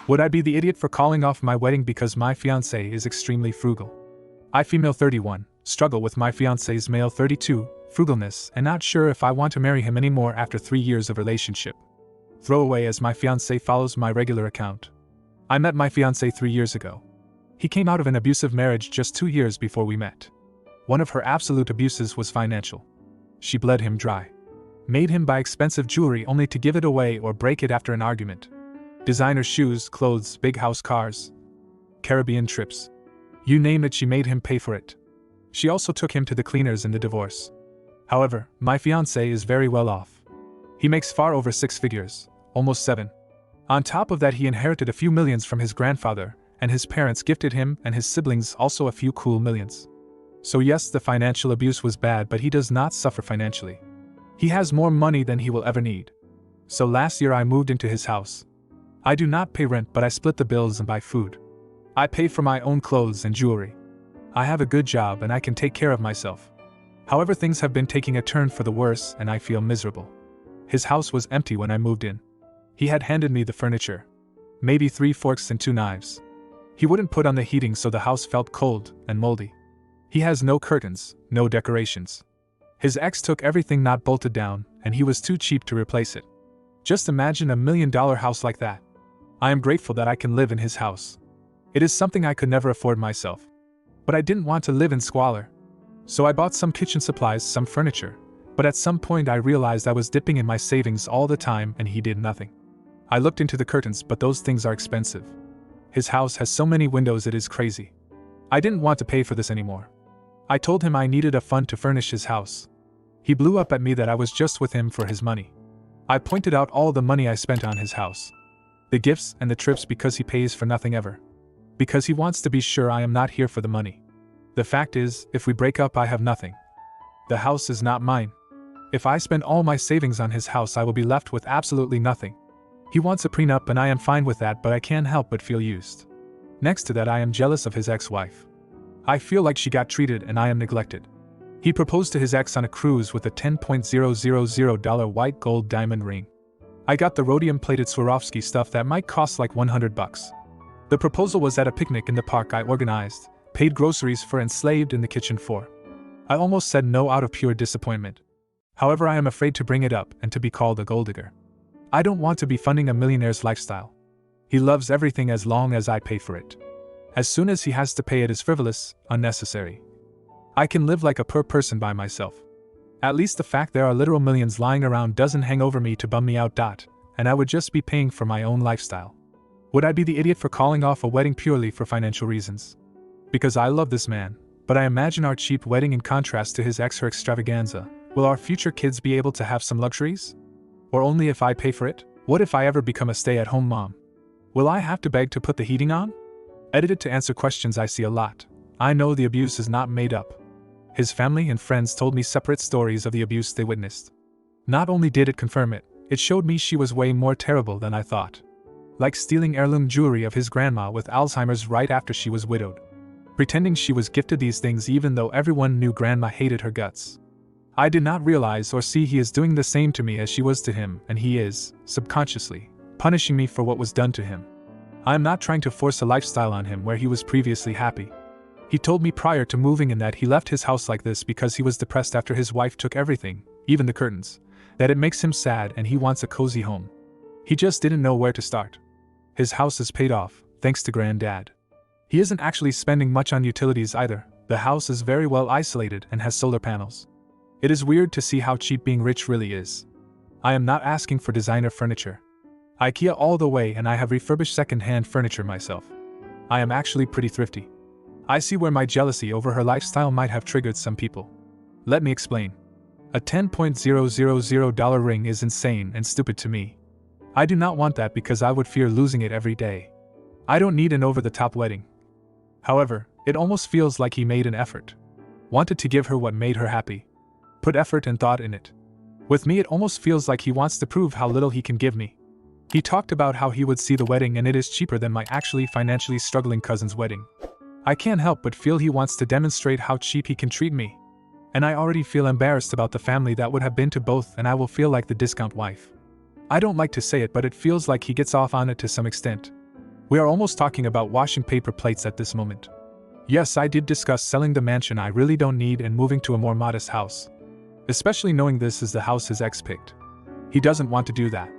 Would I be the idiot for calling off my wedding because my fiancé is extremely frugal? I, female 31, struggle with my fiancé's male 32 frugalness and not sure if I want to marry him anymore after 3 years of relationship. Throwaway as my fiancé follows my regular account. I met my fiancé 3 years ago. He came out of an abusive marriage just 2 years before we met. One of her absolute abuses was financial. She bled him dry. Made him buy expensive jewelry only to give it away or break it after an argument. Designer shoes, clothes, big house, cars, Caribbean trips. You name it, she made him pay for it. She also took him to the cleaners in the divorce. However, my fiancé is very well off. He makes far over 6 figures, almost 7. On top of that, he inherited a few millions from his grandfather, and his parents gifted him and his siblings also a few cool millions. So yes, the financial abuse was bad, but he does not suffer financially. He has more money than he will ever need. So last year I moved into his house. I do not pay rent, but I split the bills and buy food. I pay for my own clothes and jewelry. I have a good job and I can take care of myself. However, things have been taking a turn for the worse and I feel miserable. His house was empty when I moved in. He had handed me the furniture. Maybe 3 forks and 2 knives. He wouldn't put on the heating, so the house felt cold and moldy. He has no curtains, no decorations. His ex took everything not bolted down, and he was too cheap to replace it. Just imagine $1 million house like that. I am grateful that I can live in his house. It is something I could never afford myself. But I didn't want to live in squalor. So I bought some kitchen supplies, some furniture, but at some point I realized I was dipping in my savings all the time and he did nothing. I looked into the curtains, but those things are expensive. His house has so many windows, it is crazy. I didn't want to pay for this anymore. I told him I needed a fund to furnish his house. He blew up at me that I was just with him for his money. I pointed out all the money I spent on his house. The gifts and the trips, because he pays for nothing ever. Because he wants to be sure I am not here for the money. The fact is, if we break up I have nothing. The house is not mine. If I spend all my savings on his house I will be left with absolutely nothing. He wants a prenup and I am fine with that, but I can't help but feel used. Next to that, I am jealous of his ex-wife. I feel like she got treated and I am neglected. He proposed to his ex on a cruise with a $10,000 white gold diamond ring. I got the rhodium-plated Swarovski stuff that might cost like $100. The proposal was at a picnic in the park I organized, paid groceries for and slaved in the kitchen for. I almost said no out of pure disappointment. However, I am afraid to bring it up and to be called a gold digger. I don't want to be funding a millionaire's lifestyle. He loves everything as long as I pay for it. As soon as he has to pay, it is frivolous, unnecessary. I can live like a poor person by myself. At least the fact there are literal millions lying around doesn't hang over me to bum me out. And I would just be paying for my own lifestyle. Would I be the idiot for calling off a wedding purely for financial reasons? Because I love this man, but I imagine our cheap wedding in contrast to his ex, her extravaganza. Will our future kids be able to have some luxuries? Or only if I pay for it? What if I ever become a stay-at-home mom? Will I have to beg to put the heating on? Edited to answer questions I see a lot. I know the abuse is not made up. His family and friends told me separate stories of the abuse they witnessed. Not only did it confirm it, it showed me she was way more terrible than I thought. Like stealing heirloom jewelry of his grandma with Alzheimer's right after she was widowed. Pretending she was gifted these things even though everyone knew grandma hated her guts. I did not realize or see he is doing the same to me as she was to him, and he is, subconsciously, punishing me for what was done to him. I am not trying to force a lifestyle on him where he was previously happy. He told me prior to moving in that he left his house like this because he was depressed after his wife took everything, even the curtains, that it makes him sad and he wants a cozy home. He just didn't know where to start. His house is paid off, thanks to Granddad. He isn't actually spending much on utilities either. The house is very well isolated and has solar panels. It is weird to see how cheap being rich really is. I am not asking for designer furniture. IKEA all the way, and I have refurbished second-hand furniture myself. I am actually pretty thrifty. I see where my jealousy over her lifestyle might have triggered some people. Let me explain. A $10,000 ring is insane and stupid to me. I do not want that because I would fear losing it every day. I don't need an over-the-top wedding. However, it almost feels like he made an effort. Wanted to give her what made her happy. Put effort and thought in it. With me, it almost feels like he wants to prove how little he can give me. He talked about how he would see the wedding and it is cheaper than my actually financially struggling cousin's wedding. I can't help but feel he wants to demonstrate how cheap he can treat me. And I already feel embarrassed about the family that would have been to both, and I will feel like the discount wife. I don't like to say it, but it feels like he gets off on it to some extent. We are almost talking about washing paper plates at this moment. Yes, I did discuss selling the mansion I really don't need and moving to a more modest house. Especially knowing this is the house his ex picked. He doesn't want to do that.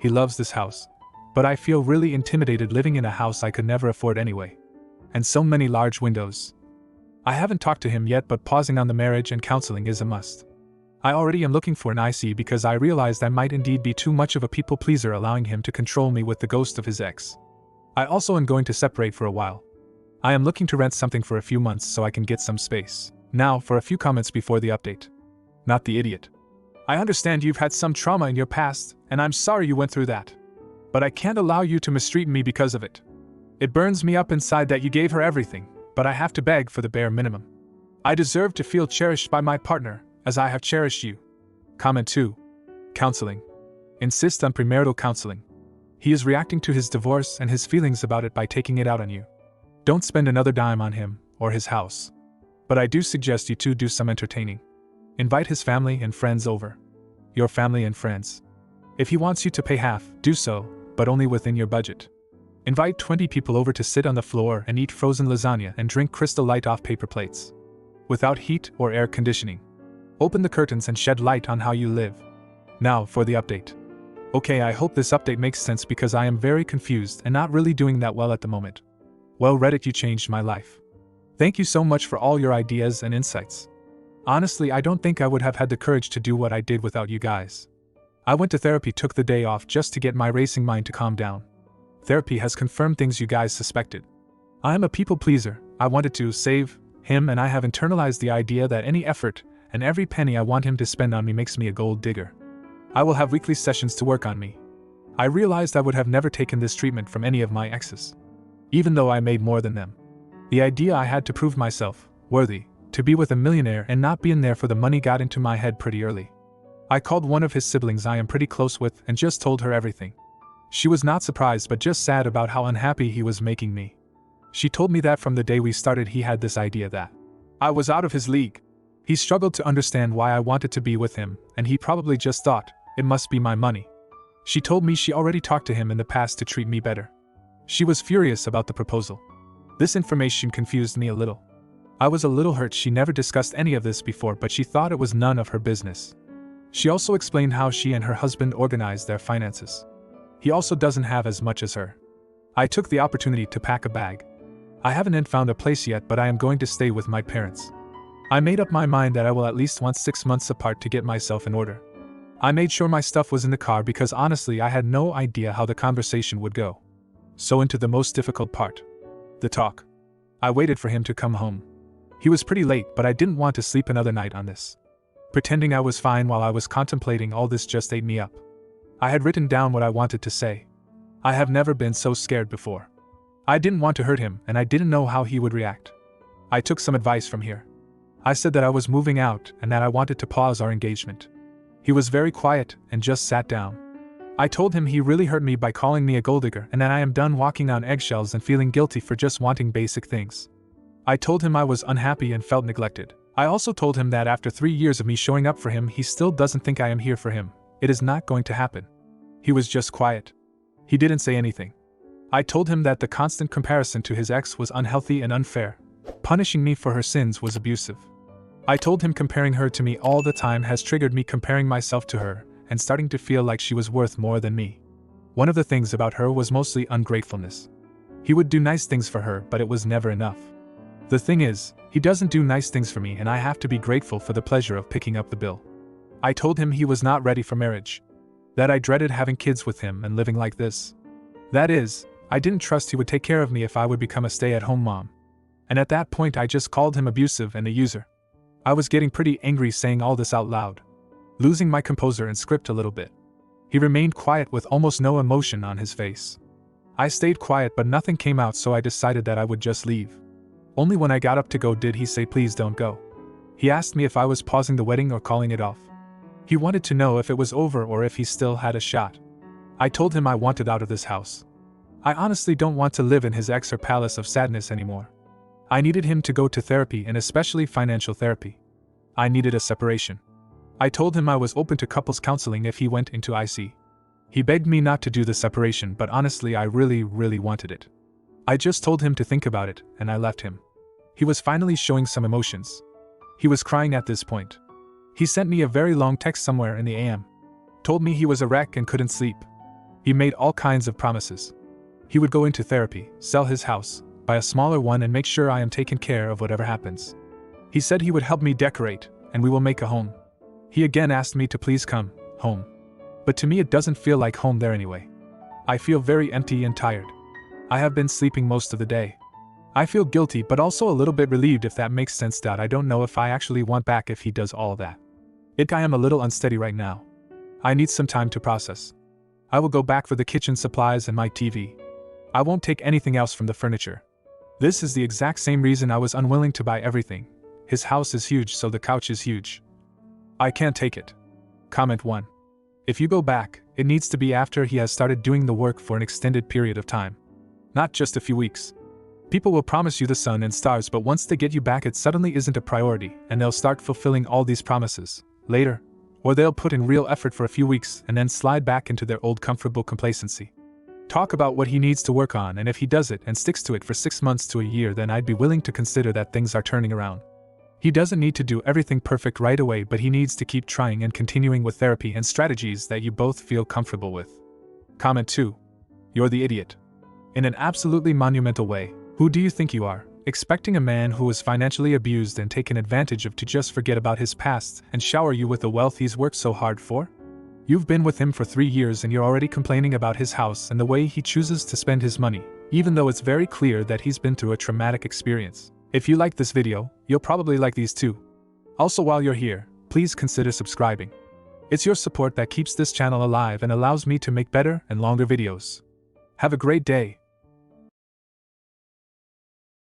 He loves this house. But I feel really intimidated living in a house I could never afford anyway. And so many large windows. I haven't talked to him yet, but pausing on the marriage and counseling is a must. I already am looking for an IC because I realized I might indeed be too much of a people pleaser, allowing him to control me with the ghost of his ex. I also am going to separate for a while. I am looking to rent something for a few months so I can get some space. Now, for a few comments before the update. Not the idiot. I understand you've had some trauma in your past, and I'm sorry you went through that. But I can't allow you to mistreat me because of it. It burns me up inside that you gave her everything, but I have to beg for the bare minimum. I deserve to feel cherished by my partner, as I have cherished you. Comment 2. Counseling. Insist on premarital counseling. He is reacting to his divorce and his feelings about it by taking it out on you. Don't spend another dime on him or his house. But I do suggest you two do some entertaining. Invite his family and friends over. Your family and friends. If he wants you to pay half, do so, but only within your budget. Invite 20 people over to sit on the floor and eat frozen lasagna and drink Crystal Light off paper plates. Without heat or air conditioning. Open the curtains and shed light on how you live. Now for the update. Okay, I hope this update makes sense because I am very confused and not really doing that well at the moment. Well, Reddit, you changed my life. Thank you so much for all your ideas and insights. Honestly, I don't think I would have had the courage to do what I did without you guys. I went to therapy, took the day off just to get my racing mind to calm down. Therapy has confirmed things you guys suspected. I am a people pleaser. I wanted to save him, and I have internalized the idea that any effort and every penny I want him to spend on me makes me a gold digger. I will have weekly sessions to work on me. I realized I would have never taken this treatment from any of my exes. Even though I made more than them. The idea I had to prove myself worthy to be with a millionaire and not being there for the money got into my head pretty early. I called one of his siblings I am pretty close with and just told her everything. She was not surprised but just sad about how unhappy he was making me. She told me that from the day we started he had this idea that I was out of his league. He struggled to understand why I wanted to be with him, and he probably just thought, it must be my money. She told me she already talked to him in the past to treat me better. She was furious about the proposal. This information confused me a little. I was a little hurt she never discussed any of this before, but she thought it was none of her business. She also explained how she and her husband organized their finances. He also doesn't have as much as her. I took the opportunity to pack a bag. I haven't found a place yet, but I am going to stay with my parents. I made up my mind that I will at least want 6 months apart to get myself in order. I made sure my stuff was in the car because honestly I had no idea how the conversation would go. So into the most difficult part. The talk. I waited for him to come home. He was pretty late, but I didn't want to sleep another night on this. Pretending I was fine while I was contemplating all this just ate me up. I had written down what I wanted to say. I have never been so scared before. I didn't want to hurt him, and I didn't know how he would react. I took some advice from here. I said that I was moving out and that I wanted to pause our engagement. He was very quiet and just sat down. I told him he really hurt me by calling me a gold digger and that I am done walking on eggshells and feeling guilty for just wanting basic things. I told him I was unhappy and felt neglected. I also told him that after 3 years of me showing up for him, he still doesn't think I am here for him. It is not going to happen. He was just quiet. He didn't say anything. I told him that the constant comparison to his ex was unhealthy and unfair. Punishing me for her sins was abusive. I told him comparing her to me all the time has triggered me comparing myself to her and starting to feel like she was worth more than me. One of the things about her was mostly ungratefulness. He would do nice things for her, but it was never enough. The thing is, he doesn't do nice things for me and I have to be grateful for the pleasure of picking up the bill. I told him he was not ready for marriage. That I dreaded having kids with him and living like this. That is, I didn't trust he would take care of me if I would become a stay-at-home mom. And at that point I just called him abusive and a user. I was getting pretty angry saying all this out loud. Losing my composure and script a little bit. He remained quiet with almost no emotion on his face. I stayed quiet but nothing came out, so I decided that I would just leave. Only when I got up to go did he say please don't go. He asked me if I was pausing the wedding or calling it off. He wanted to know if it was over or if he still had a shot. I told him I wanted out of this house. I honestly don't want to live in his ex or palace of sadness anymore. I needed him to go to therapy and especially financial therapy. I needed a separation. I told him I was open to couples counseling if he went into IC. He begged me not to do the separation, but honestly I really wanted it. I just told him to think about it, and I left him. He was finally showing some emotions. He was crying at this point. He sent me a very long text somewhere in the AM. Told me he was a wreck and couldn't sleep. He made all kinds of promises. He would go into therapy, sell his house, buy a smaller one, and make sure I am taken care of whatever happens. He said he would help me decorate, and we will make a home. He again asked me to please come home. But to me it doesn't feel like home there anyway. I feel very empty and tired. I have been sleeping most of the day. I feel guilty but also a little bit relieved, if that makes sense. I don't know if I actually want back if he does all that. I am a little unsteady right now. I need some time to process. I will go back for the kitchen supplies and my TV. I won't take anything else from the furniture. This is the exact same reason I was unwilling to buy everything. His house is huge, so the couch is huge. I can't take it. Comment 1. If you go back, it needs to be after he has started doing the work for an extended period of time. Not just a few weeks. People will promise you the sun and stars, but once they get you back it suddenly isn't a priority, and they'll start fulfilling all these promises later. Or they'll put in real effort for a few weeks and then slide back into their old comfortable complacency. Talk about what he needs to work on, and if he does it and sticks to it for 6 months to a year, then I'd be willing to consider that things are turning around. He doesn't need to do everything perfect right away, but he needs to keep trying and continuing with therapy and strategies that you both feel comfortable with. Comment 2. You're the idiot. In an absolutely monumental way, who do you think you are, expecting a man who was financially abused and taken advantage of to just forget about his past and shower you with the wealth he's worked so hard for? You've been with him for 3 years and you're already complaining about his house and the way he chooses to spend his money, even though it's very clear that he's been through a traumatic experience. If you like this video, you'll probably like these too. Also, while you're here, please consider subscribing. It's your support that keeps this channel alive and allows me to make better and longer videos. Have a great day.